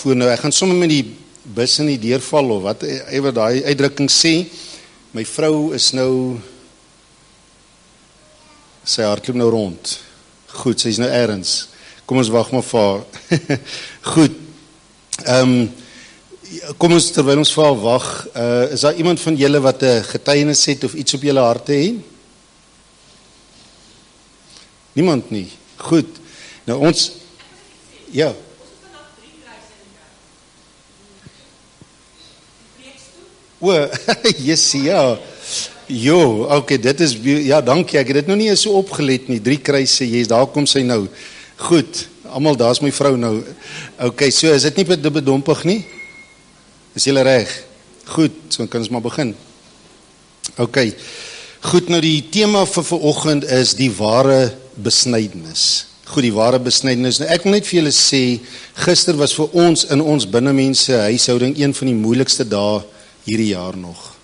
voor nou, ek gaan sommer met die bus in die deurval of wat ewer daai uitdrukking sê. My vrou is nou, sy hardloop nou rond. Goed, sy is nou ergens. Kom ons wag maar vir haar. Goed. Kom ons terwyl ons vir haar wag, is daar iemand van julle wat 'n getuienis het of iets op julle harte het? Niemand nie. Goed. Nou ons ja. O, yes, ja. Jo, okay, dit is ja, dankie. Ek het dit nog nie eens so opgelet nie. 3 kruise, yes, daar kom sy nou. Goed. Almal, daar's my vrou nou. Okay, so is dit nie bedompig nie? Is julle reg? Goed, so kan ons maar begin. Okay. Goed, nou die tema vir vanoggend is die ware besnydenis. Goed, die ware besnydenis. Nou ek wil net vir julle sê, gister was vir ons in ons binnemense huishouding een van die moeilikste dae hierdie jaar nog.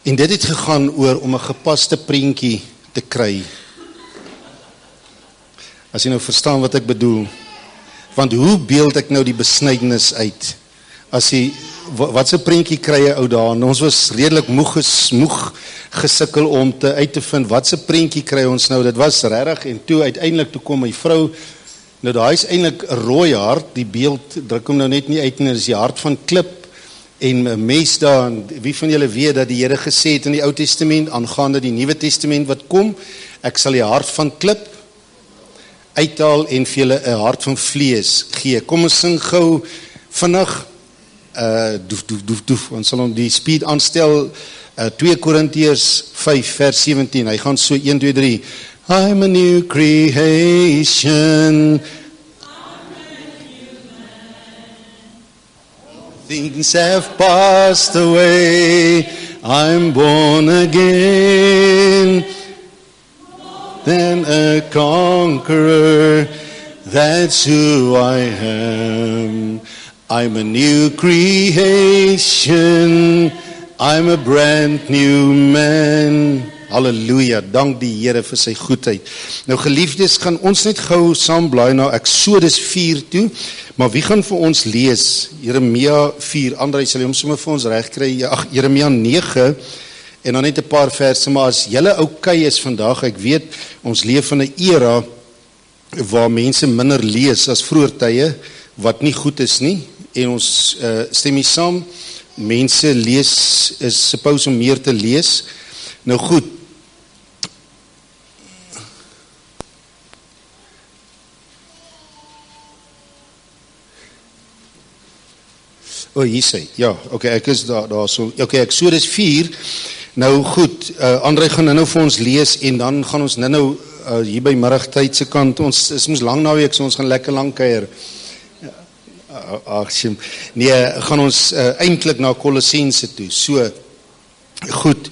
En dit het gegaan oor om 'n gepaste prentjie te kry. As jy nou verstaan wat ek bedoel. Want hoe beeld ek nou die besnydenis uit? As jy, wat se prentjie kry jy ou daar? Ons was redelik moeg gesukkel om uit te vind, wat se prentjie kry ons nou? Dit was regtig, en toe uiteindelik toe kom my vrou, nou daai is eintlik 'n rooi hart, die beeld druk hom nou net nie uit nie, dis die hart van klip, en 'n mes daar, en wie van julle weet dat die Here gesê het in die Ou Testament, aangaande die Nuwe Testament wat kom, ek sal die hart van klip uithaal en vir julle 'n hart van vlees gee. Kom ons sing gou vinnig, doef, doef, doef, doef, ons sal hom die speed aanstel, 2 Korintiërs 5 vers 17, hy gaan so 1, 2, 3, I'm a new creation, things have passed away, I'm born again, then a conqueror, that's who I am. I'm a new creation, I'm a brand new man. Halleluja, dank die Here vir sy goedheid. Nou geliefdes, gaan ons net gou saam blaai na Eksodus 4 toe, maar wie gaan vir ons lees? Jeremia 4, Andrei sal hom sommer vir ons reg kry, Jeremia 9, en dan net 'n paar verse, maar as julle okay is vandag, ek weet, ons leef in 'n era, waar mense minder lees as vroeër tye, wat nie goed is nie, en ons stem nie saam, mense lees, is suppose om meer te lees. Nou goed, hier sê, ja, okay, ek is daar so, okay, Eksodus 4, nou goed, Andrei gaan nou vir ons lees, en dan gaan ons nou hier by middagtyd se kant, ons is mos lang naweek, so ons gaan lekker lang kuier. Nee, gaan ons eintlik na Kolossense toe, so, goed,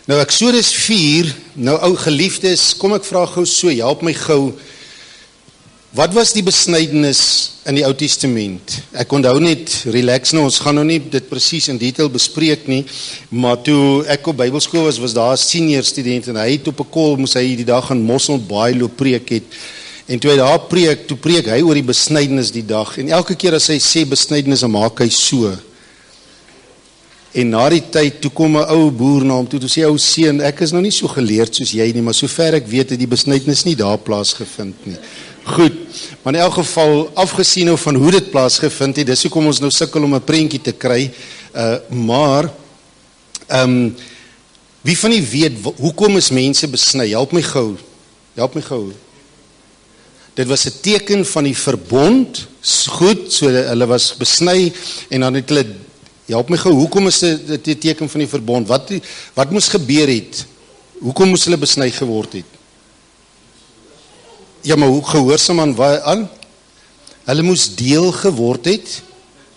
nou Eksodus 4, nou ou geliefdes, kom ek vra gou so, help my gou, wat was die besnydenis in die Ou Testament? Ek onthou net, relax nou, ons gaan nou nie dit presies in detail bespreek nie, maar toe ek op Bybelskool was daar 'n senior student, en hy het op 'n kol, moes hy die dag in Mosselbaai loop preek het, en toe hy daar preek hy oor die besnydenis die dag, en elke keer as hy sê besnydenis, dan maak hy so, en na die tyd, toe kom 'n ou boer na hom toe sê, ou seun, ek is nou nie so geleerd soos jy nie, maar sover ek weet, het die besnydenis nie daar plaasgevind nie. Goed, maar in elk geval, afgesien nou van hoe dit plaasgevind het, dis hoekom ons nou sukkel om 'n prentjie te kry, maar, wie van die weet, hoekom is mense besny? Help my gou. Dit was 'n teken van die verbond, goed, so hulle was besny, en dan het hulle, help my gou, hoekom is dit 'n teken van die verbond? Wat moes gebeur het? Hoekom moes hulle besny geword het? Ja, maar hoe gehoorsaam aan? Hulle moes deel geword het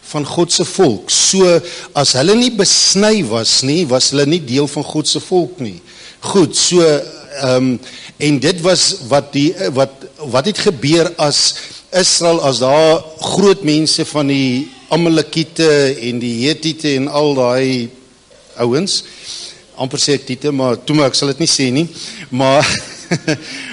van God se volk. So, as hulle nie besny was nie, was hulle nie deel van God se volk nie. Goed, so, en dit was wat het gebeur as Israel, as daar groot mense van die Amalekiete en die Hetiete en al die ouens, amper sê ek Tiete, maar toe maar ek sal dit nie sê nie, maar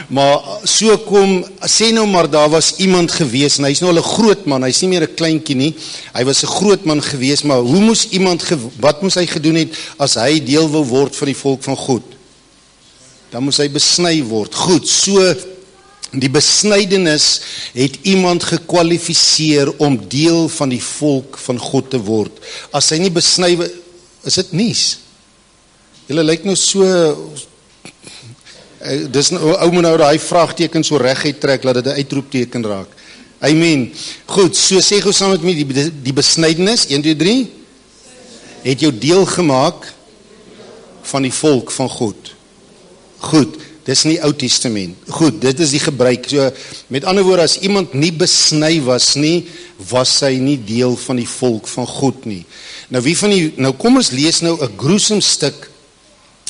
Maar so kom, sê nou maar daar was iemand gewees, en hy is nou al 'n groot man, hy is nie meer 'n kleintjie nie, hy was 'n groot man gewees, maar hoe moes wat moes hy gedoen het, as hy deel wil word van die volk van God? Dan moes hy besny word. Goed, so die besnydenis het iemand gekwalifiseer om deel van die volk van God te word. As hy nie besny, is dit nies. Julle lyk nou so, dis nou, ou moet nou daai vraagteken so reguit trek, laat dit 'n uitroepteken raak. Amen. Goed, so sê gou saam met my, die besnydenis, 1, 2, 3, het jou deel gemaak van die volk van God. Goed, dis nie Ou Testament. Goed, dit is die gebruik. So, met ander woorde, as iemand nie besny was nie, was hy nie deel van die volk van God nie. Nou kom ons lees nou 'n gruesome stuk,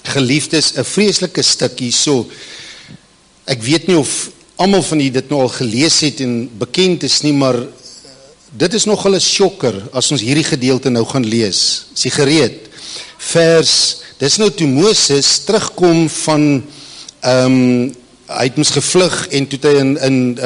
geliefdes, 'n vreeslike stuk hierso. Ek weet nie of almal van julle dit nou al gelees het en bekend is nie, maar dit is nogal 'n shocker as ons hierdie gedeelte nou gaan lees. Is jy gereed? Dis nou toe Moses terugkom van hy het moes gevlug en toe het hy in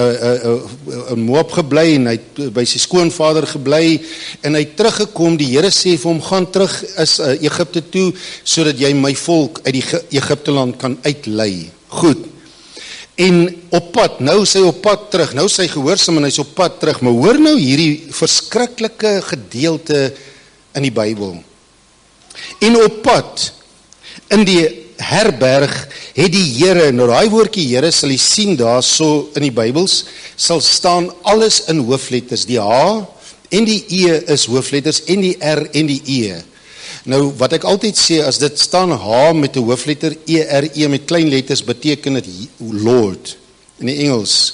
Moab gebly en hy het by sy skoonvader gebly en hy het teruggekom, die Here sê vir hom, gaan terug is Egipte toe, sodat jy my volk uit die Egipte land kan uitlei. Goed. En op pad, nou is hy op pad terug, nou is hy gehoorsaam en hy is op pad terug, maar hoor nou hierdie verskriklike gedeelte in die Bybel. En op pad, in die herberg, het die Here, nou daai woordjie Here sal jy sien daar so in die Bybels, sal staan alles in hoofletters, die H en die E is hoofletters en die R en die E. Nou wat ek altyd sê, as dit staan H met 'n hoofletter, E met klein letters, beteken dit Lord in die Engels.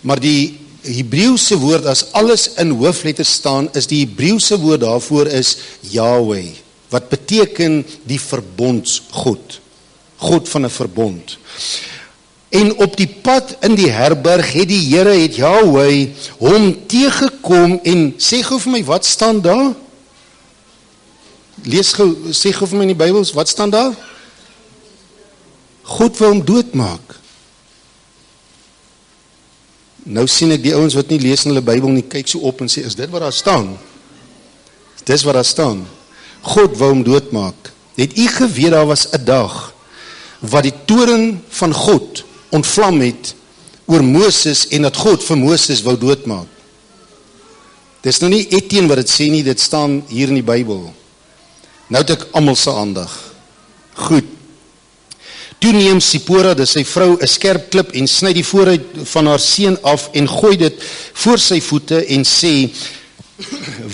Maar die Hebreëse woord, as alles in hoofletters staan, is die Hebreëse woord daarvoor is Yahweh, wat beteken die verbondsgod. God van 'n verbond. En op die pad in die herberg het die Here, het Yahweh, hom teëgekom en sê gou vir my, wat staan daar? Sê gou vir my in die Bybels, wat staan daar? God wil hom doodmaak. Nou sien ek die ouens wat nie lees in hulle Bybel nie, kyk so op en sê, is dit wat daar staan? Dis wat daar staan. God wou hom doodmaak. Het u geweet daar was 'n dag wat die toorn van God ontvlam het oor Moses en dat God vir Moses wou doodmaak? Dis nou nie Etienne wat dit sê nie, dit staan hier in die Bybel. Nou het ek almal se aandag. Goed. Toe neem Sipora, dis sy vrou, 'n skerp klip en sny die vooruit van haar seun af en gooi dit voor sy voete en sê,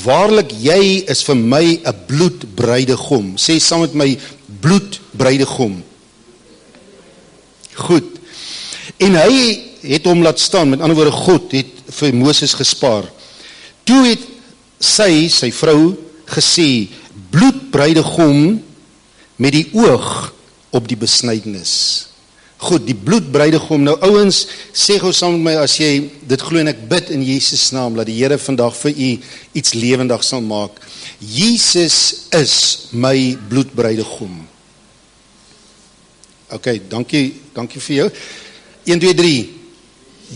waarlik jy is vir my 'n bloedbruidegom. Sê saam met my, bloedbruidegom. Goed. En hy het hom laat staan, met ander woorde, God het vir Moses gespaar. Toe het sy vrou, gesê, bloedbruidegom met die oog op die besnydenis. Goed, die bloedbruidegom. Nou ouens, sê gou saam met my as jy dit glo en ek bid in Jesus naam, dat die Here vandag vir u iets lewendig sal maak. Jesus is my bloedbruidegom. Ok, dankie vir jou. 1, 2, 3.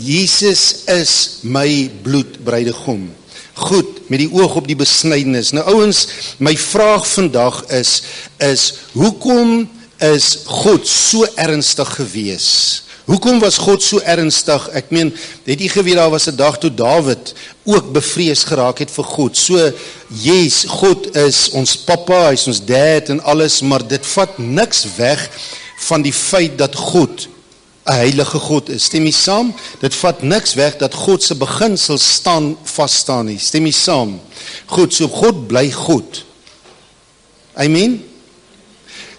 Jesus is my bloedbruidegom. Goed, met die oog op die besnydenis. Nou ouens, my vraag vandag is hoekom is God so ernstig gewees? Hoekom was God so ernstig? Ek meen, het u geweet daar was 'n dag toe Dawid ook bevrees geraak het vir God. So, yes, God is ons pappa, hy is ons dad en alles, maar dit vat niks weg van die feit dat God 'n heilige God is. Stem jy saam? Dit vat niks weg dat God se beginsels vas staan nie. Stem jy saam? Goed, so God bly God. Amen.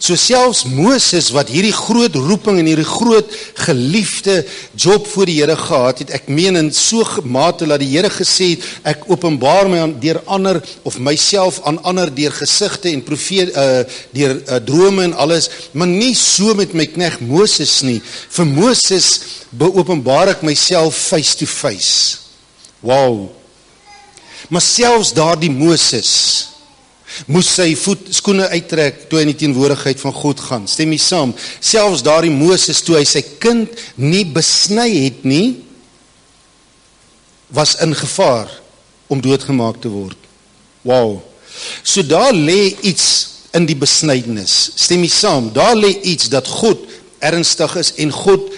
So selfs Moses wat hierdie groot roeping en hierdie groot geliefde job voor die Here gehad het, ek meen in so mate dat die Here gesê het, ek openbaar my deur ander of myself aan ander deur gesigte en deur drome en alles, maar nie so met my knegt Moses nie. Vir Moses beopenbaar ek myself face to face. Wow. Maar selfs daardie Moses Moes sy skoene uittrek toe hy in die teenwoordigheid van God gaan. Stem jy saam? Selfs daardie Moses toe hy sy kind nie besny het nie, was in gevaar om doodgemaak te word. Wow. So daar lê iets in die besnydenis. Stem jy saam? Daar lê iets dat God ernstig is en God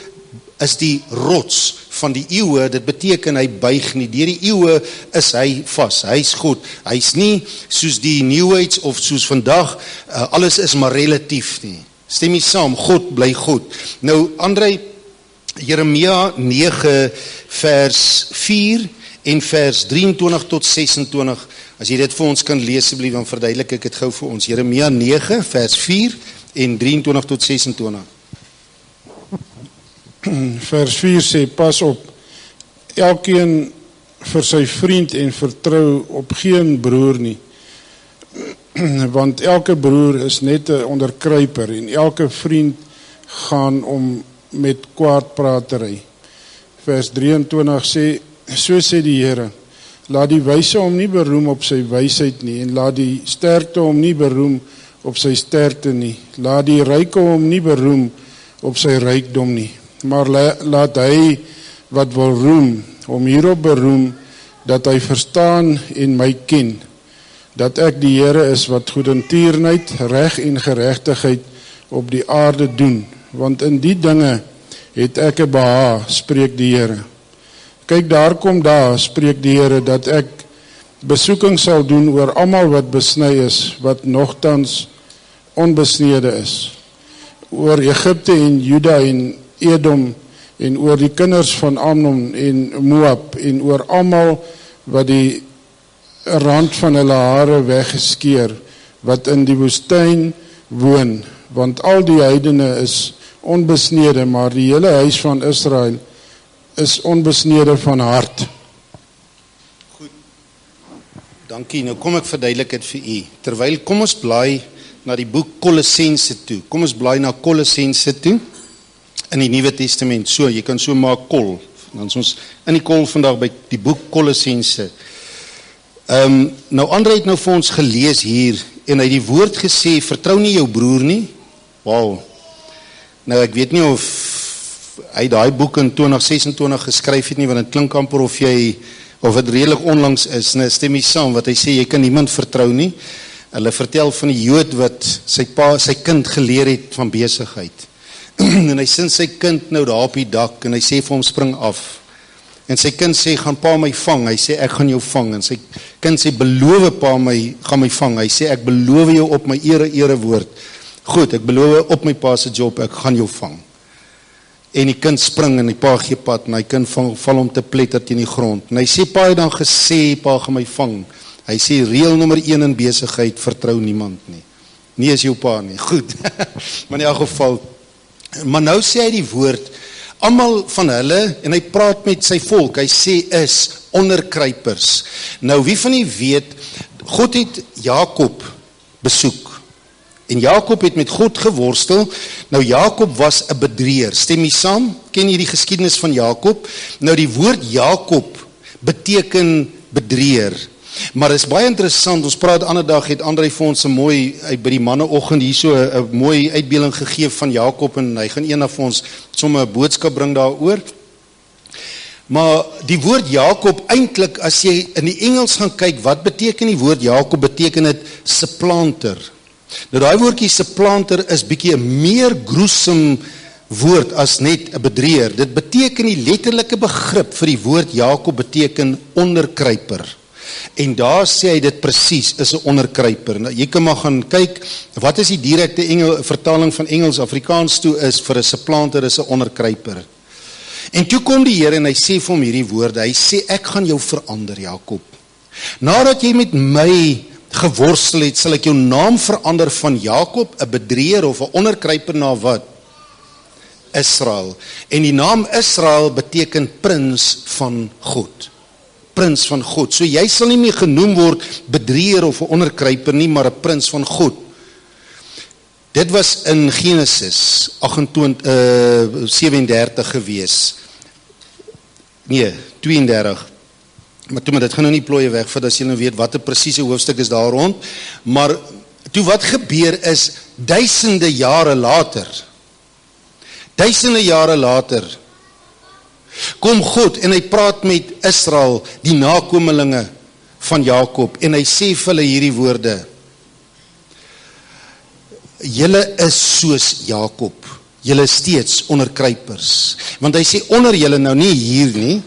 is die rots van die eeue. Dit beteken hy buig nie. Deur die eeue is hy vas. Hy's God. Hy's nie soos die New Age of soos vandag, alles is maar relatief nie. Stem jy saam? God bly God. Nou, André, Jeremia 9 vers 4 en vers 23 tot 26, as jy dit vir ons kan lees asseblief, dan verduidelik ek dit gou vir ons. Jeremia 9 vers 4 en 23 tot 26. Vers 4 sê, pas op, elkeen vir sy vriend en vertrou op geen broer nie, want elke broer is net 'n onderkruiper en elke vriend gaan om met kwaadpratery. Vers 23 sê, so sê die Here, laat die wyse hom nie beroem op sy wysheid nie, en laat die sterkte hom nie beroem op sy sterkte nie, laat die ryke hom nie beroem op sy rykdom nie, maar laat hy wat wil roem, hom hierop beroem, dat hy verstaan en my ken, dat ek die Here is wat goedertierenheid, reg en geregtigheid op die aarde doen, want in die dinge het ek 'n behaag, spreek die Here. Kyk, daar kom daar, spreek die Here, dat ek besoeking sal doen oor almal wat besny is, wat nogtans onbesnede is, oor Egipte en Juda en Edom, en oor die kinders van Ammon en Moab, en oor almal wat die rand van hulle hare weggeskeer, wat in die woestyn woon, want al die heidene is onbesnede, maar die hele huis van Israel is onbesnede van hart. Goed, dankie, nou kom ek verduidelik dit vir u, terwyl kom ons blaai na die boek Kolossense toe, kom ons blaai na Kolossense toe, in die Nuwe Testament, so, jy kan so maak kol, dan is ons in die kol vandag by die boek Kolossense. Nou André het nou vir ons gelees hier, en hy het die woord gesê, vertrou nie jou broer nie, wow, nou ek weet nie of hy daai boek in 2026 geskryf het nie, want het klink amper of het redelijk onlangs is, nee, stem nie saam, wat hy sê, jy kan niemand vertrou nie, hulle vertel van die Jood wat sy kind geleer het van besigheid, en hy sien sy kind nou daar op die dak, en hy sê vir hom spring af, en sy kind sê, gaan pa my vang, hy sê, ek gaan jou vang, en sy kind sê, beloof pa gaan my vang, hy sê, ek beloof jou op my ere woord, goed, ek beloof op my pa se job, ek gaan jou vang, en die kind spring, en die pa gee pad, en die kind val om te pletter teen die grond, en hy sê, pa het dan gesê, pa gaan my vang, hy sê, reël nommer 1 in besigheid, vertrou niemand nie, nie is jou pa nie, goed, maar in elk geval, maar nou sê hy die woord, almal van hulle, en hy praat met sy volk, hy sê is onderkruipers. Nou wie van die weet, God het Jakob besoek, en Jakob het met God geworstel, nou Jakob was 'n bedrieër, stem jy saam? Ken jy die geskiedenis van Jakob? Nou die woord Jakob beteken bedrieër, maar is baie interessant, ons praat ander dag, het André vir ons mooi, by die manneoggend hier so 'n mooi uitbeelding gegee van Jakob, en hy gaan eendag vir ons sommer 'n boodskap bring daaroor, maar die woord Jakob, eintlik as jy in die Engels gaan kyk, wat beteken die woord Jakob, beteken het supplanter. Nou die woordjie supplanter is bietjie 'n meer gruesome woord as net 'n bedrieër, dit beteken die letterlike begrip vir die woord Jakob beteken onderkruiper, en daar sê hy dit presies, is 'n onderkruiper. Nou, jy kan maar gaan kyk, wat is die direkte vertaling van Engels, Afrikaans toe is, vir 'n supplanter is 'n onderkruiper. En toe kom die Here en hy sê vir hom hierdie woorde, hy sê, ek gaan jou verander, Jakob. Nadat jy met my geworstel het, sal ek jou naam verander van Jakob, 'n bedrieër of 'n onderkruiper, na wat? Israel. En die naam Israel beteken prins van God. Prins van God. So jy sal nie meer genoem word bedrieër of 'n onderkruiper nie, maar 'n prins van God. Dit was in Genesis 37 gewees. Nee, 32. maar toe, maar dit gaan nou nie plooie wegvat, as jy nou weet wat 'n presiese hoofstuk is daar rond, maar toe wat gebeur is, duisende jare later, kom God en hy praat met Israel, die nakomelinge van Jakob, en hy sê vir hulle hierdie woorde: julle is soos Jakob, julle is steeds onderkruipers. Want hy sê onder julle, nou nie hier nie,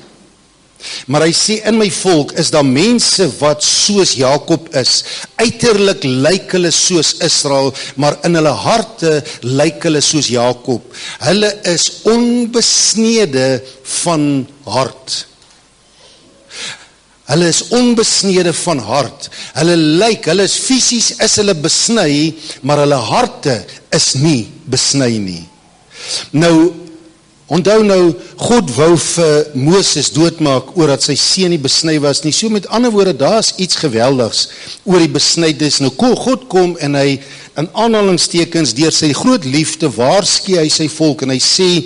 maar hy sê in my volk is daar mense wat soos Jakob is. Uiterlik lyk hulle soos Israel, maar in hulle harte lyk hulle soos Jakob. Hulle is onbesnede van hart. Hulle is onbesnede van hart. Hulle is fisies, is hulle besny, maar hulle harte is nie besny nie. Nou, onthou nou, God wou vir Moses doodmaak oor dat sy seun nie besny was nie. So met ander woorde, daar is iets geweldigs oor die besnydheid. Nou God kom en hy in aanhalingstekens deur sy groot liefde waarsku hy sy volk en hy sê: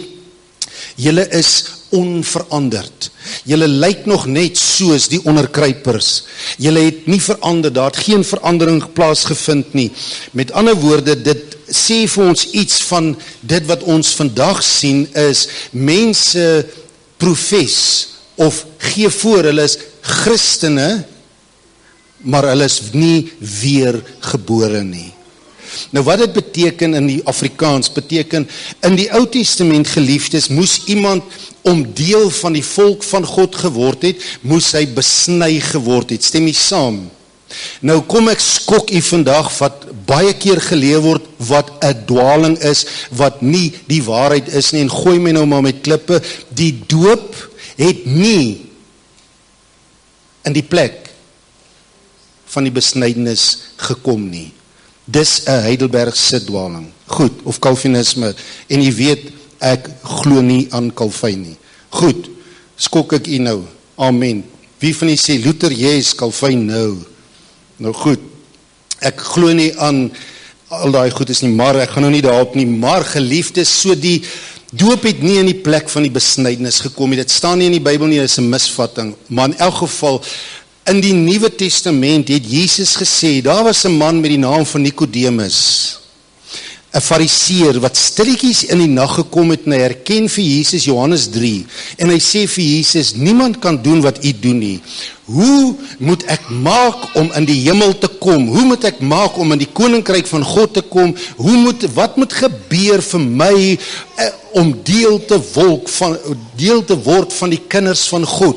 julle is onveranderd. Julle lyk nog net soos die onderkruipers. Julle het nie verander, daar het geen verandering plaasgevind nie. Met ander woorde, dit sê vir ons iets van dit wat ons vandag sien is, mense profes of gee voor, hulle is Christene, maar hulle is nie weergebore nie. Nou wat dit beteken in die Afrikaans, beteken in die Ou Testament, geliefdes, moes iemand om deel van die volk van God geword het, moes hy besny geword het. Stem jy saam? Nou kom ek skok u vandag wat baie keer geleer word wat 'n dwaling is, wat nie die waarheid is nie, en gooi my nou maar met klippe. Die doop het nie in die plek van die besnydenis gekom nie. Dis 'n Heidelbergse dwaling. Goed, of Calvinisme, en jy weet, ek glo nie aan Calvin nie. Goed, skok ek u nou. Amen. Wie van die sê Luther yes, Calvin no? Nou goed, ek glo nie aan al daai goed is nie, maar ek gaan nou nie daarop nie, maar geliefdes, so die doop het nie in die plek van die besnydenis gekom nie. Dit staan nie in die Bybel nie, dit is 'n misvatting, maar in elk geval, in die Nuwe Testament het Jesus gesê, daar was 'n man met die naam van Nikodemus, 'n fariseer wat stilletjies in die nag gekom het en hy herken vir Jesus, Johannes 3, en hy sê vir Jesus, niemand kan doen wat u doen nie. Hoe moet ek maak om in die hemel te kom? Hoe moet ek maak om in die koninkryk van God te kom? Wat moet gebeur vir my om deel te word van die kinders van God?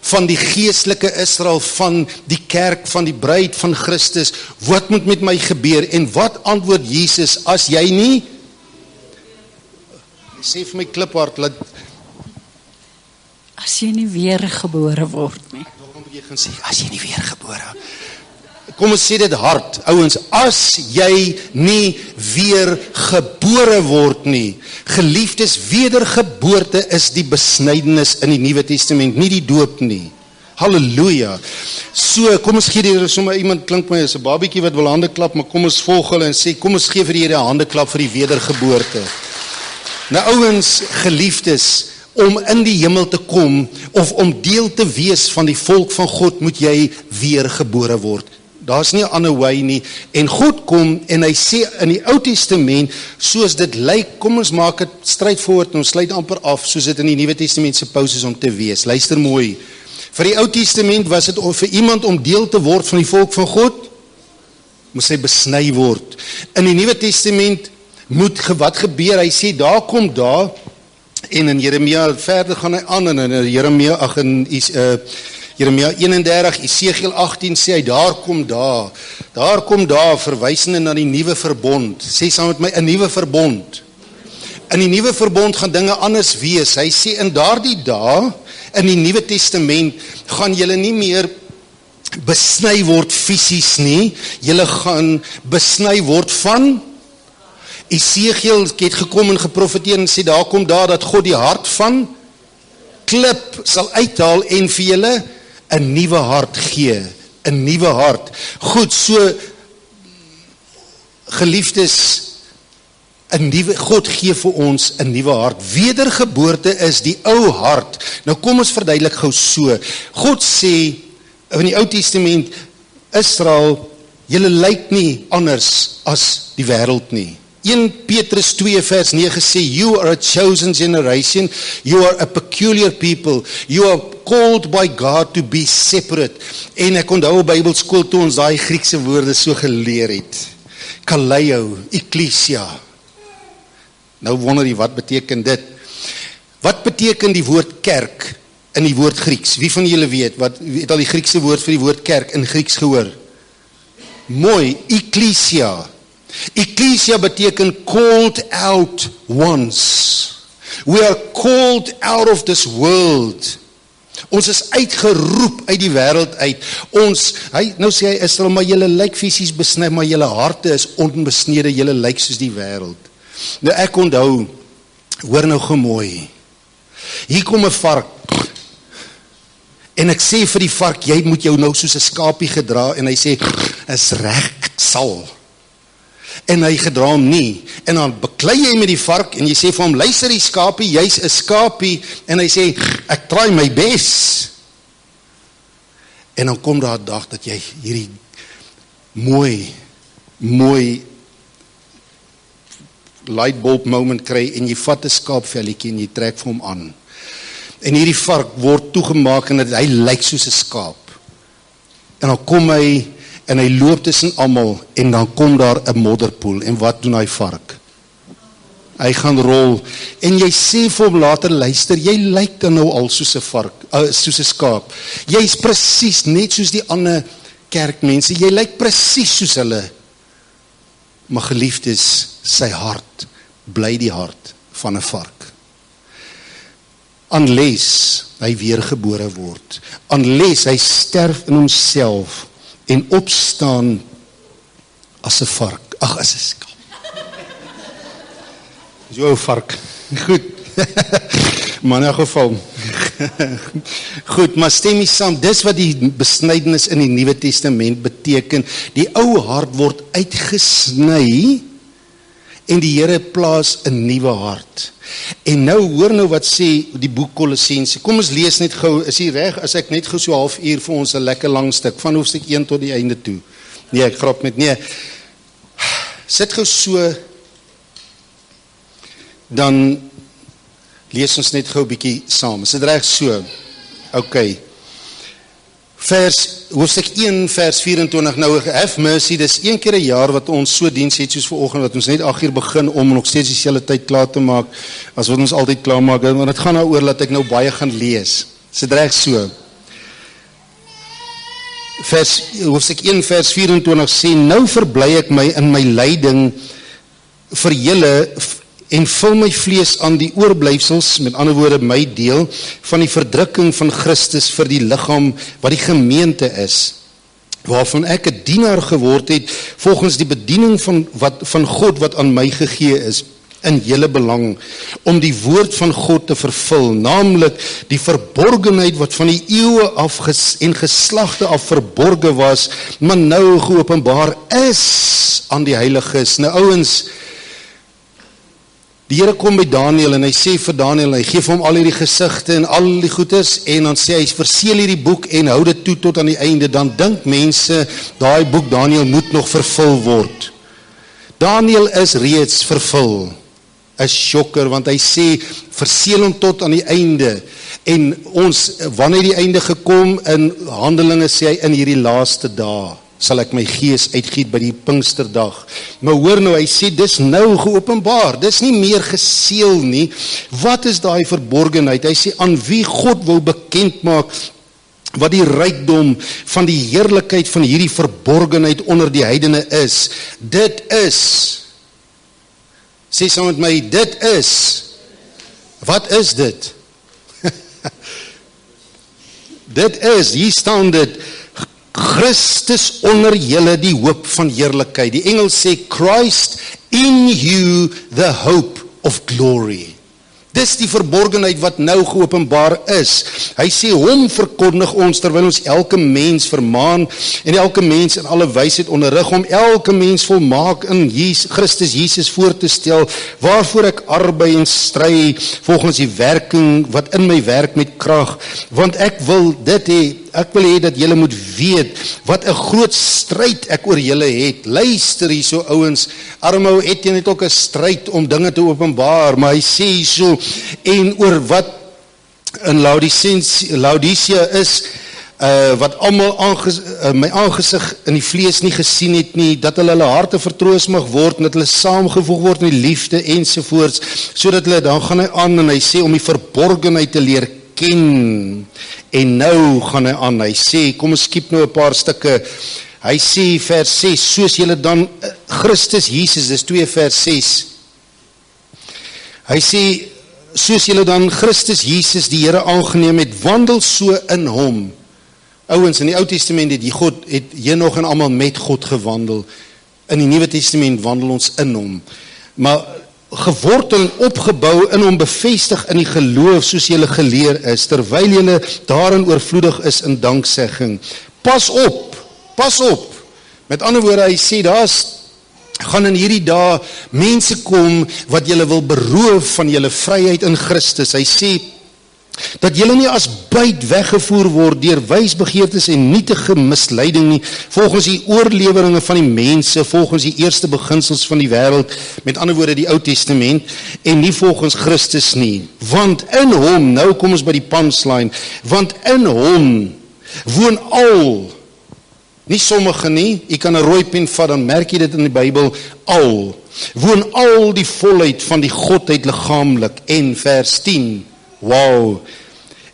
Van die geestelike Israel, van die kerk, van die bruid van Christus? Wat moet met my gebeur? En wat antwoord Jesus, as jy nie? Sê vir my kliphard, as jy nie weergebore word nie. Jy gaan sê, as jy nie weergebore. Kom ons sê dit hard, ouens, as jy nie weergebore word nie. Geliefdes, wedergeboorte is die besnydenis in die Nuwe Testament, nie die doop nie. Halleluja. So, kom ons gee die Here sommer, iemand klink my as 'n babietjie wat wil hande klap, maar kom ons volg hulle en sê, kom ons gee vir die Here 'n hande klap vir die wedergeboorte. Nou ouens, geliefdes, om in die hemel te kom, of om deel te wees van die volk van God, moet jy weergebore word. Daar is nie 'n ander way nie, en God kom, en hy sê in die Ou Testament, soos dit lyk, kom ons maak het straightforward, en ons sluit amper af, soos dit in die Nuwe Testament supposed is om te wees. Luister mooi, vir die Ou Testament was dit vir iemand om deel te word van die volk van God, moes hy besny word. In die Nuwe Testament moet wat gebeur, hy sê, daar kom daar, en in Jeremia, verder gaan hy aan, en in Jeremia 31, Esegiel 18 sê hy, daar kom daar, verwysende na die nuwe verbond. Sê saam met my, 'n nuwe verbond. In die nuwe verbond gaan dinge anders wees. Hy sê, in daardie dae, in die Nuwe Testament, gaan julle nie meer besny word fisies nie, julle gaan besny word van Esegiel het gekom en geprofeteer en sê, daar kom daar dat God die hart van klip sal uithaal en vir julle 'n nuwe hart gee, 'n nuwe hart. Goed, so geliefdes, God gee vir ons 'n nuwe hart. Wedergeboorte is die ou hart. Nou kom ons verduidelik gou so. God sê in die Ou Testament, Israel, julle lyk nie anders as die wêreld nie. 1 Petrus 2 vers 9 sê, you are a chosen generation, you are a peculiar people, you are called by God to be separate. En ek onthou op Bybelskool toe ons daai Griekse woorde so geleer het. Kaleo, ekklesia. Nou wonder jy, wat beteken dit? Wat beteken die woord kerk in die woord Grieks? Wie van julle weet, wat het al die Griekse woord vir die woord kerk in Grieks gehoor? Mooi, ekklesia. Ekklesia beteken called out ones. We are called out of this world. Ons is uitgeroep uit die wêreld uit. Nou sê hy Israel, maar julle lyk fisies besny, maar julle harte is onbesnede, julle lyk soos die wêreld. Nou ek onthou, hoor nou gemooi. Hier kom 'n vark. En ek sê vir die vark, jy moet jou nou soos 'n skapie gedra, en hy sê, is reg, ek sal. En hy gedra hom nie, en dan beklei jy met die vark, en jy sê vir hom, luister die skapie, jy's 'n skapie, en hy sê, ek try my bes. En dan kom daar 'n dag, dat jy hierdie mooi lightbulb moment kry, en jy vat 'n skaapvelletjie, en jy trek vir hom aan. En hierdie vark word toegemaak, en hy lyk soos 'n skaap. En dan kom hy, en hy loop tussen almal, en dan kom daar 'n modderpoel, en wat doen hy vark? Hy gaan rol, en jy sê vir hom later, luister, jy lyk dan nou al soos 'n vark, soos 'n skaap. Jy's presies net soos die ander kerkmense, jy lyk presies soos hulle. Maar geliefdes, sy hart bly die hart van 'n vark. Unless hy weergebore word, unless hy sterf in homself, en opstaan as 'n vark, as 'n skaap. So 'n vark, goed, maar in 'n geval, goed, maar stem nie saam, dis wat die besnydenis in die Nuwe Testament beteken, die ou hart word uitgesny, en die Here plaas 'n nuwe hart. En nou, hoor nou wat sê die boek Kolossense. Kom ons lees net gou, is jy reg, as ek net gou so 1/2 uur vir ons 'n lekker lang stuk, van hoofstuk 1 tot die einde toe. Nee, ek grap met, nee. Sit gou so, dan lees ons net gou 'n bietjie saam. Is dit reg so? OK. Hoofstuk 1 vers 24, nou have mercy, dis 1 keer 'n jaar wat ons so diens het soos vanoggend, wat ons net 8 uur begin om nog steeds dieselfde tyd klaar te maak, as wat ons altyd klaar maak, want dit gaan daaroor dat ek nou baie gaan lees. Is dit reg so? Hoofstuk 1 vers 24 sê, nou verbly ek my in my lyding vir julle, en vul my vlees aan die oorblyfsels, met ander woorde my deel, van die verdrukking van Christus vir die liggaam wat die gemeente is, waarvan ek 'n dienaar geword het, volgens die bediening van God wat aan my gegee is, in julle belang, om die woord van God te vervul, naamlik die verborgenheid wat van die eeue af en geslagte af verborge was, maar nou geopenbaar is aan die heiliges. Nou ouens, die Here kom by Daniel en hy sê vir Daniel, hy gee vir hom al hierdie gesigte en al die goedes, en dan sê hy, verseël hierdie boek en hou dit toe tot aan die einde. Dan dink mense, daai boek Daniel moet nog vervul word. Daniel is reeds vervul. Is sjokker, want hy sê, verseël hom tot aan die einde. En ons, wanneer die einde gekom in Handelinge, sê hy, in hierdie laaste dae sal ek my gees uitgiet by die Pinksterdag. Maar hoor nou, hy sê, dis nou geopenbaar, dis nie meer geseël nie. Wat is daai verborgenheid? Hy sê, aan wie God wil bekend maak, wat die rykdom van die heerlikheid van hierdie verborgenheid onder die heidene is. Dit is, sê saam met my, dit is, wat is dit? Dit is, hier staan dit, Christus onder julle die hoop van heerlikheid. Die Engels sê, Christ in you the hope of glory. Dis die verborgenheid wat nou geopenbaar is. Hy sê, hom verkondig ons, terwyl ons elke mens vermaan, en elke mens in alle wysheid onderrig, om elke mens volmaak in Christus Jesus voor te stel, waarvoor ek arbei en stry, volgens die werking, wat in my werk met krag, want ek wil dit hê, ek wil hê dat julle moet weet, wat 'n groot stryd ek oor julle het. Luister hier so ouens, arme ou Etienne het ook 'n stryd om dinge te openbaar, maar hy sê hier so, en oor wat in Laodicea is, wat almal my aangesig in die vlees nie gesien het nie, dat hulle harte vertroos mag word, en dat hulle saamgevoeg word in die liefde ensovoorts, sodat hulle, dan gaan hy aan en hy sê, om die verborgenheid te leer ken, en nou gaan hy aan, hy sê, kom ons skiep nou 'n paar stukke, hy sê vers 6, soos julle dan Christus Jesus, dis 2 vers 6, hy sê, soos julle dan Christus Jesus die Here aangeneem het, wandel so in hom. Ouens, in die Ou Testament het Henog en almal met God gewandel, in die Nuwe Testament wandel ons in hom, maar gewortel en opgebou in hom, bevestig in die geloof, soos julle geleer is, terwyl julle daarin oorvloedig is in danksegging. Pas op, met ander woorde, hy sê, gaan in hierdie dae mense kom, wat julle wil beroof van julle vryheid in Christus. Hy sê, dat julle nie as buit weggevoer word deur wysbegeertes en nietige misleiding nie, volgens die oorleweringe van die mense, volgens die eerste beginsels van die wêreld, met ander woorde die Ou Testament, en nie volgens Christus nie. Want in hom, nou kom ons by die punchline, want in hom woon al, nie sommige nie, jy kan 'n rooi pen vat, dan merk jy dit in die Bybel, al, woon al die volheid van die Godheid liggaamlik, en vers 10, wow,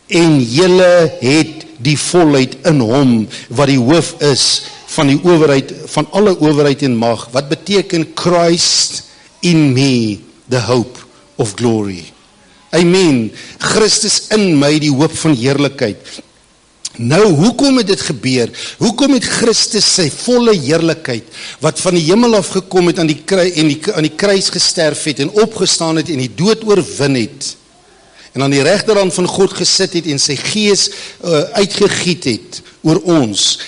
en julle het die volheid in hom, wat die hoof is van die owerheid, van alle owerheid en mag. Wat beteken Christ in me, the hope of glory? Amen. Christus in my, die hoop van heerlikheid. Nou, hoekom het dit gebeur? Hoekom het Christus sy volle heerlikheid, wat van die hemel af gekom het, aan die kruis gesterf het, en opgestaan het, en die dood oorwin het, en aan die regterhand van God gesit het, en sy gees uitgegiet het, oor ons,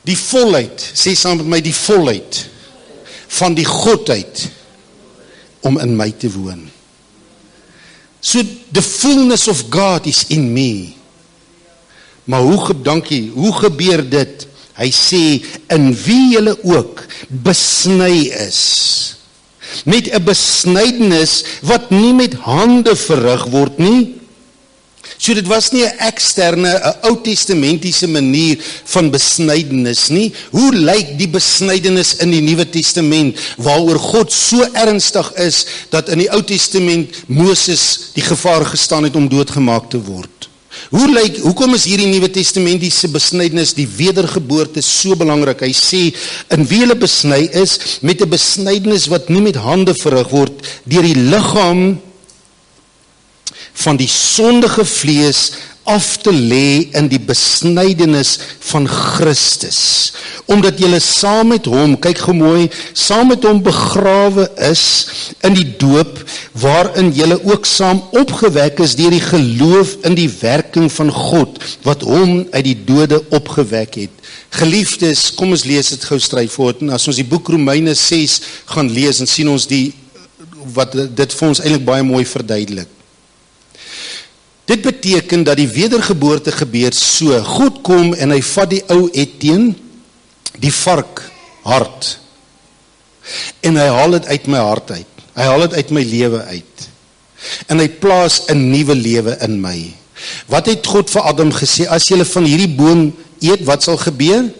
die volheid, sê saam met my, die volheid, van die Godheid, om in my te woon. So, the fullness of God is in me. Maar hoe gebeur dit? Hy sê, in wie julle ook besny is, met 'n besnydenis wat nie met hande verrig word nie. So dit was nie 'n eksterne, 'n Ou Testamentiese manier van besnydenis nie. Hoe lyk die besnydenis in die Nuwe Testament, waaroor God so ernstig is, dat in die Ou Testament Moses die gevaar gestaan het om doodgemaak te word? Hoekom is hierdie Nuwe Testamentiese besnydenis, die wedergeboorte, so belangrik? Hy sê, in wie hulle besny is, met 'n besnydenis wat nie met hande verrig word, deur die liggaam van die sondige vlees af te lê in die besnydenis van Christus, omdat julle saam met hom, kyk gou mooi, saam met hom begrawe is in die doop, waarin julle ook saam opgewek is deur die geloof in die werking van God, wat hom uit die dode opgewek het. Geliefdes, kom ons lees dit gou stryfvoort, en as ons die boek Romeine 6 gaan lees, en sien ons wat dit vir ons eintlik baie mooi verduidelik. Dit beteken dat die wedergeboorte gebeur so, God kom en hy vat die ou Etienne, die vark hart, en hy haal dit uit my hart uit, hy haal dit uit my lewe uit, en hy plaas 'n nuwe lewe in my. Wat het God vir Adam gesê? As julle van hierdie boom eet, wat sal gebeur?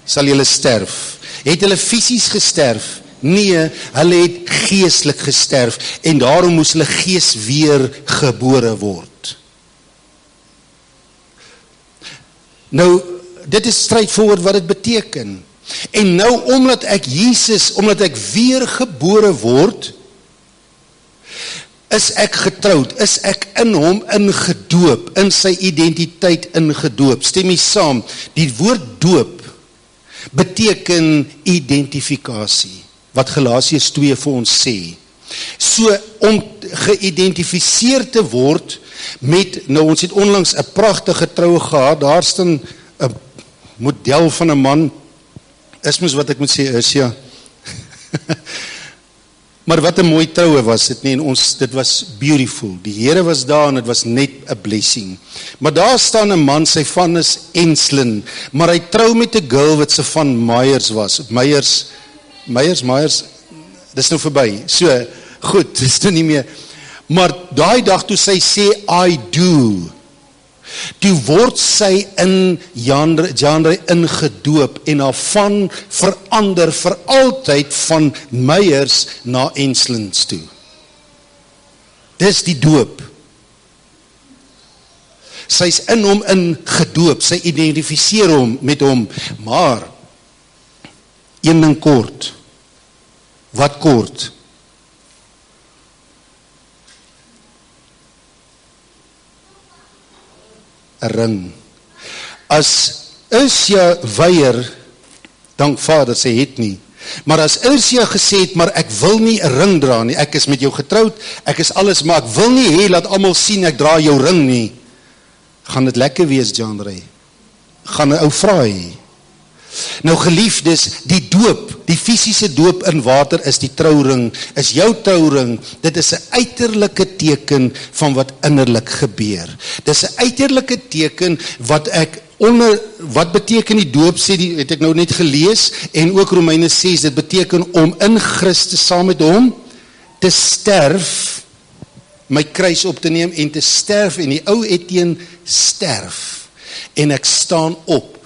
Sal julle sterf. Het hulle fisies gesterf? Nee, hulle het geestelik gesterf, en daarom moes hulle gees weer gebore word. Nou, dit is straightforward wat dit beteken. En nou, omdat ek weer gebore word, is ek getroud, is ek in hom ingedoop, in sy identiteit ingedoop. Stem jy saam? Die woord doop beteken identifikasie, wat Galasiërs 2 vir ons sê. So, om geïdentifiseer te word met, nou ons het onlangs 'n pragtige troue gehad, daar staan 'n model van 'n man, is mos wat ek moet sê is, ja. Maar wat 'n mooi troue was dit nie, en dit was beautiful, die Here was daar en dit was net 'n blessing. Maar daar staan 'n man, sy van is Enslin, maar hy trou met 'n girl wat sy van Myers was, Myers, dis nou verby, so, goed, dis nou nie meer, maar daai dag toe sy sê, I do, toe word sy in Jean-André ingedoop en daarvan verander vir altyd van Myers na Enslins toe. Dis die doop. Sy's in hom ingedoop, sy identifiseer hom met hom, maar een ding kort. Wat kort? 'n ring. As Ursia weier, dank Vader, sy het nie. Maar as Ursia gesê het, maar ek wil nie 'n ring dra nie, ek is met jou getroud, ek is alles, maar ek wil nie hê laat almal sien ek dra jou ring nie, gaan dit lekker wees, Jean-André? Gaan 'n ou vra hê? Nou geliefdes, die doop, die fisiese doop in water is die trouring, is jou trouring, dit is 'n uiterlike teken van wat innerlik gebeur. Dit is 'n uiterlike teken wat wat beteken die doop, het ek nou net gelees, en ook Romeine 6, dit beteken om in Christus saam met hom te sterf, my kruis op te neem en te sterf, en die ou Etienne sterf, en ek staan op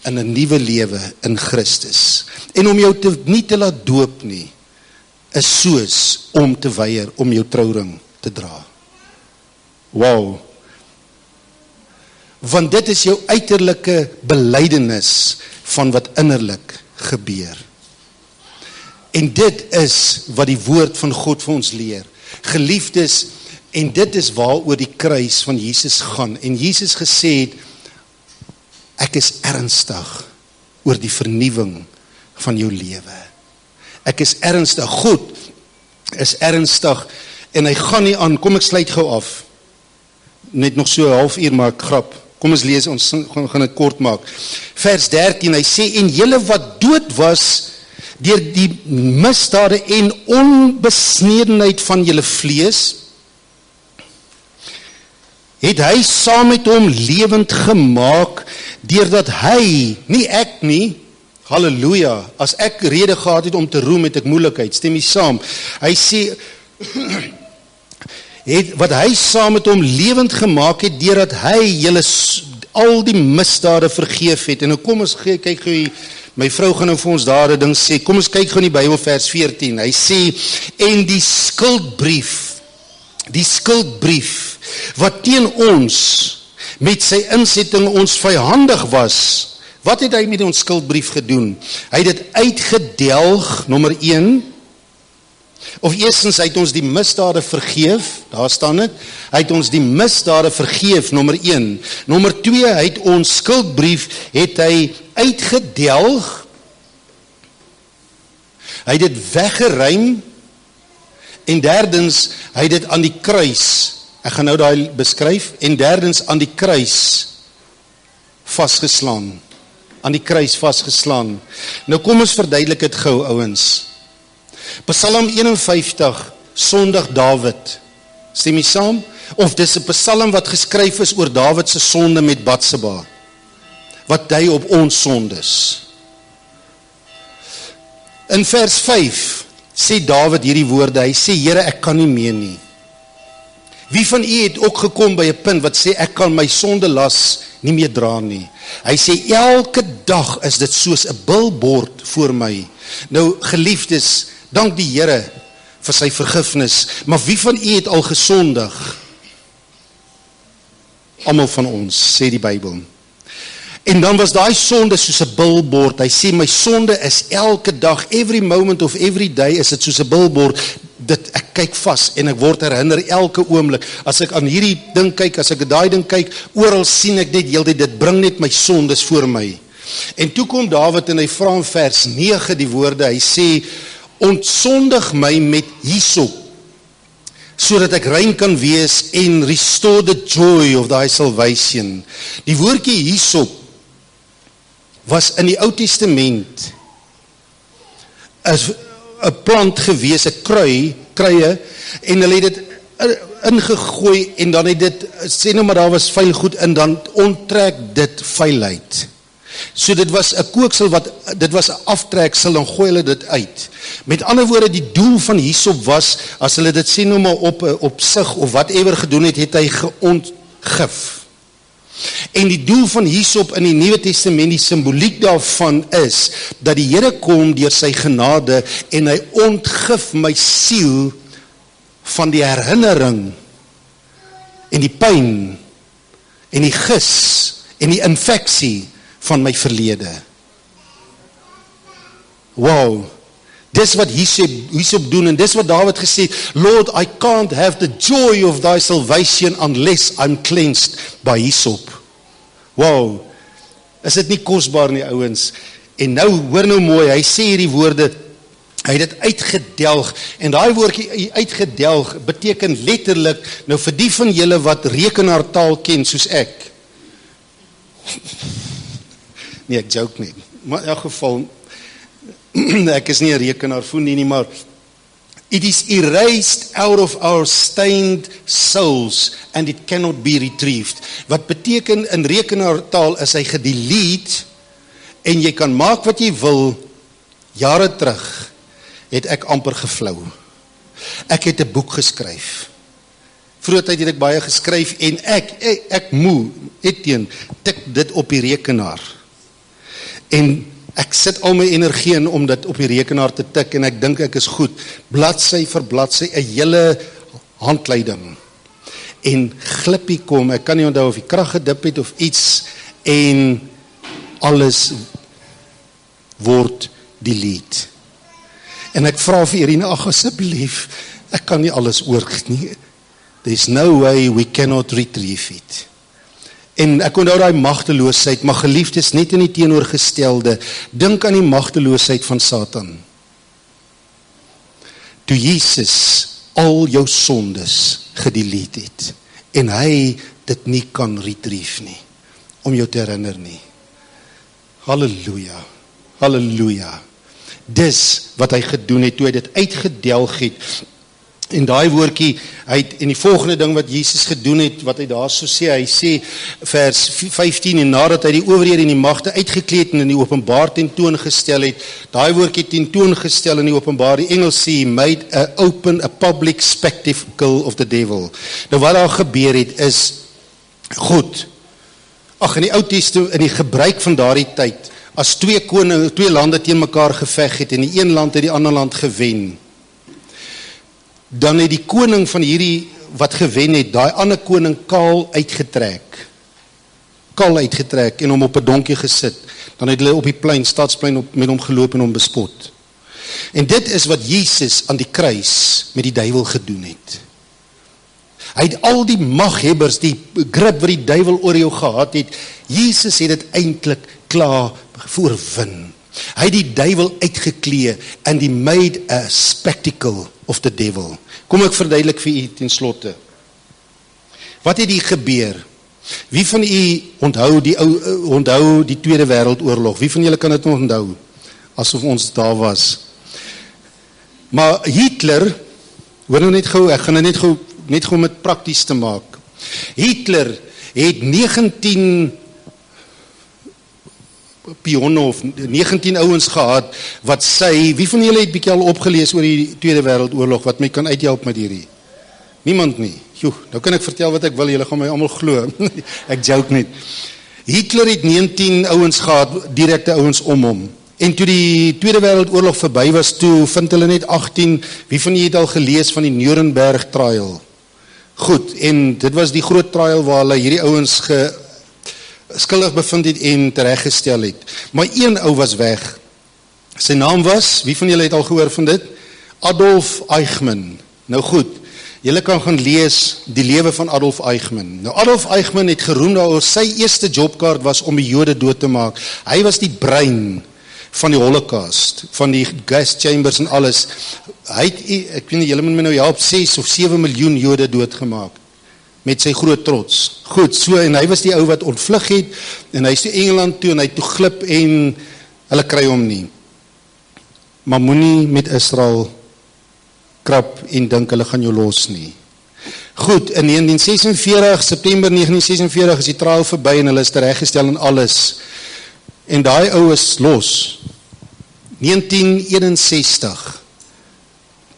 in 'n nuwe lewe in Christus. En om jou nie te laat doop nie, is soos om te weier om jou trouring te dra. Wow. Want dit is jou uiterlike belydenis van wat innerlik gebeur. En dit is wat die woord van God vir ons leer. Geliefdes, en dit is waaroor die kruis van Jesus gaan. En Jesus gesê het, ek is ernstig oor die vernuwing van jou lewe. Ek is ernstig, God is ernstig, en hy gaan nie aan, kom ek sluit gou af, net nog so 'n halfuur maak grap, kom ons lees, ons gaan dit kort maak. Vers 13, hy sê, en julle wat dood was, deur die misdade en onbesnedenheid van julle vlees, het hy saam met hom lewend gemaak, deurdat hy, nie ek nie, halleluja, as ek rede gehad het om te roem, het ek moeilikheid, stem jy saam, hy sê, wat hy saam met hom lewend gemaak het, deurdat hy julle al die misdade vergeef het, en nou kom ons kyk gou, my vrou gaan nou vir ons daar 'n ding sê, kom ons kyk gou in die Bybel vers 14, hy sê, en die skuldbrief, wat teen ons, met sy insetting ons vyandig was, wat het hy met ons skuldbrief gedoen? Hy het dit uitgedelg, nommer 1, of eerstens, hy het ons die misdade vergeef, daar staan dit, hy het ons die misdade vergeef, nommer 1, nommer 2, hy het ons skuldbrief, het hy uitgedelg, hy het dit weggeruim, en derdens, hy het dit aan die kruis, ek gaan nou daai beskryf, en derdens aan die kruis vasgeslaan, nou kom ons verduidelik het gou, ouens. Psalm 51, sondig Dawid, stem jy saam? Of dis 'n psalm wat geskryf is oor Dawid se sonde met Batseba, wat dui op ons sondes. In vers 5 sê Dawid hierdie woorde, hy sê, Here, ek kan nie meer nie. Wie van u het ook gekom by 'n punt wat sê, ek kan my sonde las nie meer dra nie. Hy sê, elke dag is dit soos 'n bilbord voor my. Nou, geliefdes, dank die Here vir sy vergifnis, maar wie van u het al gesondig? Almal van ons, sê die Bybel. En dan was daai sonde soos 'n bilbord. Hy sê, my sonde is elke dag, every moment of every day is dit soos 'n bilbord. Ek kyk vas en ek word herinner elke oomblik. As ek aan hierdie ding kyk, as ek daai ding kyk, oral sien ek net heeltyd, dit bring net my sondes voor my. En toe kom Dawid en hy vra in vers 9 die woorde, hy sê, ontsondig my met hyssop, sodat ek rein kan wees en restore the joy of thy salvation. Die woordjie hyssop was in die Ou Testament 'n plant gewees, 'n kruie, en hulle het dit ingegooi, en dan het dit, sê nou maar daar was vuil goed in, dan onttrek dit vuilheid. So dit was 'n kooksel, dit was 'n aftreksel, dan gooi hulle dit uit. Met ander woorde, die doel van hyssop was, as hulle dit sê nou maar op sig, of whatever gedoen het, het hy geontgif. En die doel van hyssop in die Nuwe Testament, die simboliek daarvan is, dat die Here kom deur sy genade, en hy ontgif my siel van die herinnering, en die pyn, en die gis, en die infeksie van my verlede. Wow, dis wat hyssop doen, en dis wat Dawid gesê het, Lord, I can't have the joy of thy salvation unless I'm cleansed by hyssop. Wow, is dit nie kosbaar nie, ouens? En nou, hoor nou mooi, hy sê hierdie woorde, hy het dit uitgedelg, en daai woordjie uitgedelg beteken letterlik, nou vir die van julle wat rekenaartaal ken, soos ek, nee, ek joke nie, maar in elk geval, ek is nie 'n rekenaarfoenie nie, maar it is erased out of our stained souls and it cannot be retrieved. Wat beteken in rekenaartaal is hy gedelete, en jy kan maak wat jy wil. Jare terug het ek amper geflou. Ek het 'n boek geskryf. Vroeger tyd het ek baie geskryf, en ek moe, tik dit op die rekenaar. En ek sit al my energie in om dit op die rekenaar te tik, en ek dink ek is goed, bladsy vir bladsy, 'n hele handleiding. En glippie kom, ek kan nie onthou of die krag gedip het of iets, en alles word delete. En ek vra vir Irene, ag asseblief, ek kan nie alles oor nie. There's no way we cannot retrieve it. En ek onthou daai magteloosheid, maar geliefdes, net in die teenoorgestelde, dink aan die magteloosheid van Satan. Toe Jesus al jou sondes gedelete het, en hy dit nie kan retrieve nie, om jou te herinner nie. Halleluja, halleluja. Dis wat hy gedoen het, toe hy dit uitgedelg het. En daai woordjie, en die volgende ding wat Jesus gedoen het, wat hy daar so sê, hy sê, vers 15, en nadat hy die owerhede en die magte uitgekleed en in die openbaar tentoongestel het, daai woordjie tentoongestel in die openbaar, die Engels sê, made a public spectacle of the devil. Nou wat daar gebeur het, is, goed, in die Ou Testament, in die gebruik van daardie tyd, as twee lande teen mekaar geveg het, en die een land het die ander land gewen, dan het die koning van hierdie wat gewen het, daai ander koning kaal uitgetrek, en hom op 'n donkie gesit, dan het hulle op die plein, stadsplein met hom geloop en hom bespot. En dit is wat Jesus aan die kruis met die duiwel gedoen het. Hy het al die maghebbers, die grip wat die duiwel oor jou gehad het, Jesus het dit eintlik klaar voorwin. Hy het die duiwel uitgeklee, and he made a spectacle of the devil. Kom ek verduidelik vir u ten slotte. Wat het hier gebeur? Wie van u onthou die Tweede Wêreldoorlog? Wie van julle kan dit nog onthou? Asof ons daar was. Maar Hitler, hoor nou net gou, ek gaan net gou met prakties te maak. Hitler het 19 pionne of 19 ouens gehad, wat sê, wie van julle het bietjie al opgelees oor die Tweede Wêreldoorlog, wat my kan uithelp met hierdie? Niemand nie. Joe, nou kan ek vertel wat ek wil, julle gaan my almal glo. Ek joke net. Hitler het 19 ouens gehad, direkte ouens om hom. En toe die Tweede Wêreldoorlog verby was, toe vind hulle net 18, wie van julle het al gelees van die Nuremberg trial? Goed, en dit was die groot trial waar hulle hierdie ouens skuldig bevind het en tereggestel het. Maar een ou was weg. Sy naam was, wie van julle het al gehoor van dit? Adolf Eichmann. Nou goed, julle kan gaan lees die lewe van Adolf Eichmann. Nou Adolf Eichmann het geroem daaroor, sy eerste jobkaart was om die Jode dood te maak. Hy was die brein van die Holocaust, van die gas chambers en alles. Hy het, ek weet nie, julle moet my nou help, 6 of 7 miljoen Jode doodgemaak, met sy groot trots. Goed, so, en hy was die ou wat ontvlug het, en hy is toe Engeland toe, en hy toe glip, en hulle kry hom nie. Maar moenie met Israel krap en dink hulle gaan jou los nie. Goed, in 1946, September 1946 is die trial verby en hulle is tereggestel en alles. En daai ou is los. 1961,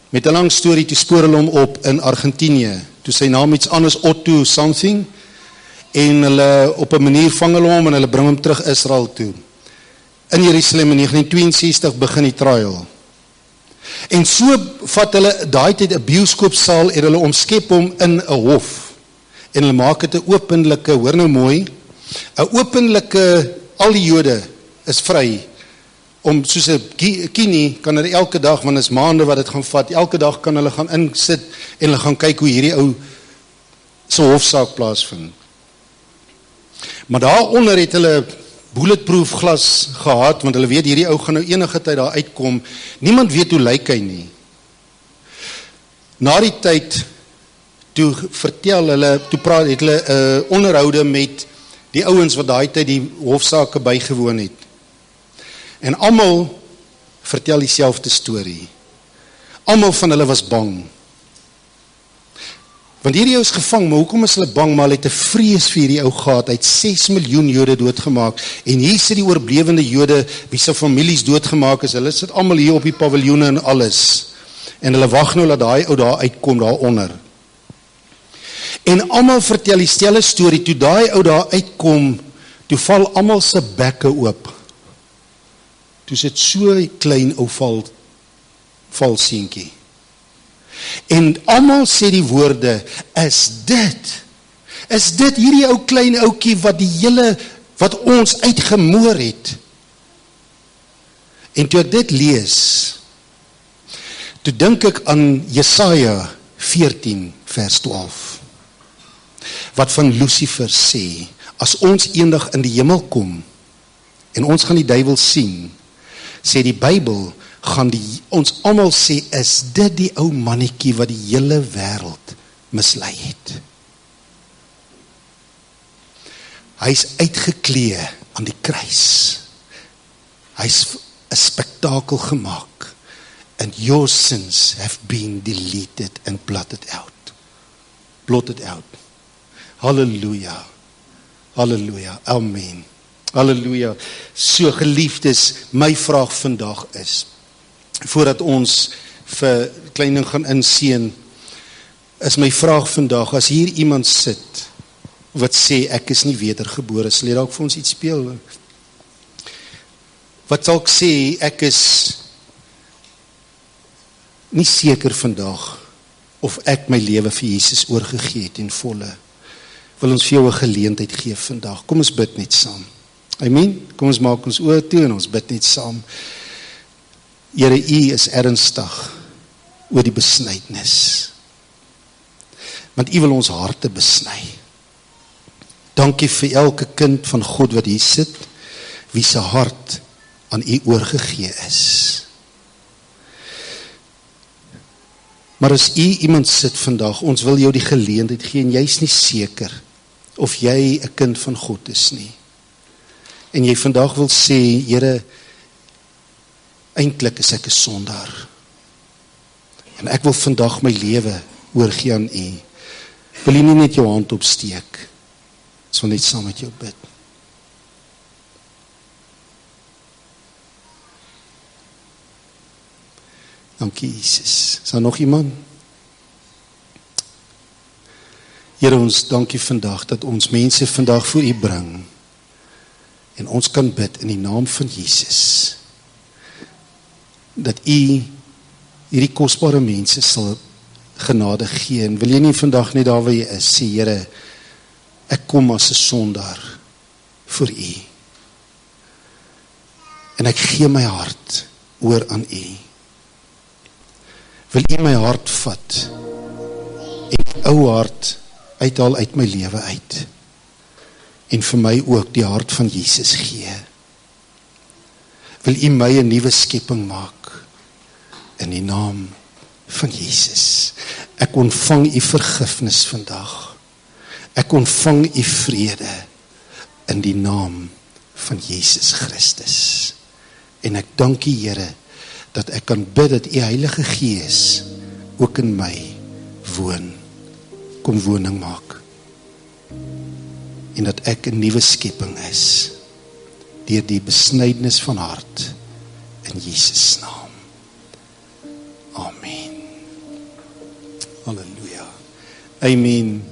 met 'n lang storie, toe spoor hulle hom op in Argentinië. Toe sy naam iets anders, Otto something, en hulle op 'n manier vang hulle hom en hulle bring hom terug Israel toe. In Jerusalem in 1962 begin die trial. En so vat hulle daai tyd 'n bioskoopsaal en hulle omskep hom in 'n hof. En hulle maak dit 'n openlike, hoor nou mooi, 'n openlike, al die Jode is vry om soos 'n kini kan hulle elke dag, want is maande wat dit gaan vat, elke dag kan hulle gaan insit en hulle gaan kyk hoe hierdie ou se hofsaak plaasvind. Maar daaronder het hulle bulletproof glas gehad, want hulle weet hierdie ou gaan nou enige tyd daar uitkom. Niemand weet hoe lyk hy nie. Na die tyd, toe vertel hulle, toe het hulle onderhoude met die ouens wat daai tyd die hofsaake bygewoon het. En almal vertel dieselfde storie. Almal van hulle was bang. Want hierdie ou is gevang, maar hoekom is hulle bang? Maar hulle het 'n vrees vir hierdie ou gehad. Hy het 6 miljoen Jode doodgemaak. En hier sit die oorblewende Jode, wie se families doodgemaak is. Hulle sit almal hier op die paviljoene en alles. En hulle wag nou dat daai ou daar uitkom daaronder. En almal vertel dieselfde storie. Toe daai ou daar uitkom, toe val almal se bekke oop. Toe sit so klein ou val seentjie. En almal sê die woorde, is dit hierdie ou klein oukie wat ons uitgemoor het. En toe ek dit lees, toe dink ek aan Jesaja 14 vers 12, wat van Lucifer sê, as ons eendag in die hemel kom, en ons gaan die duiwel sien, sê die Bybel, gaan ons almal sê, is dit die ou mannetjie wat die hele wêreld mislei het. Hy is uitgeklee aan die kruis. Hy is 'n spektakel gemaak. And your sins have been deleted and blotted out. Blotted out. Halleluja. Halleluja. Amen. Halleluja. So geliefdes, my vraag vandag is, voordat ons vir kleining gaan inseën, is my vraag vandag, as hier iemand sit, wat sê, ek is nie wedergebore, sal jy dalk vir ons iets speel? Wat sal ek sê, ek is nie seker vandag, of ek my lewe vir Jesus oorgegee het en volle, wil ons vir jou 'n geleentheid gee vandag. Kom ons bid net saam. Amen. Kom ons maak ons oë toe en ons bid net saam. Here, U is ernstig oor die besnydenis. Want U wil ons harte besny. Dankie vir elke kind van God wat hier sit, wie se hart aan U oorgegee is. Maar as U iemand sit vandag, ons wil jou die geleentheid gee, en jy is nie seker of jy 'n kind van God is nie. En jy vandag wil sê, Here, eintlik is ek 'n sondaar. En ek wil vandag my lewe oorgee aan U. Wil jy nie net jou hand opsteek? Ons wil net saam met jou bid. Dankie, Jesus. Is daar nog iemand? Here, ons dankie vandag dat ons mense vandag voor U bring. En ons kan bid in die naam van Jesus. Dat U hierdie kosbare mense sal genade gee. En wil jy nie vandag net daar waar jy is, sê, Here, ek kom as 'n sondaar voor U. En ek gee my hart oor aan U. Wil U my hart vat en die ou hart uithaal uit my lewe uit. En vir my ook die hart van Jesus gee. wil U my 'n nuwe skepping maak in die naam van Jesus. Ek ontvang U vergifnis vandag. Ek ontvang U vrede in die naam van Jesus Christus. En ek dank U, Here, dat ek kan bid dat U Heilige Gees ook in my woon, kom woning maak. En dat ek 'n nuwe skepping is, deur die besnydenis van hart, in Jesus naam. Amen. Halleluja. Amen.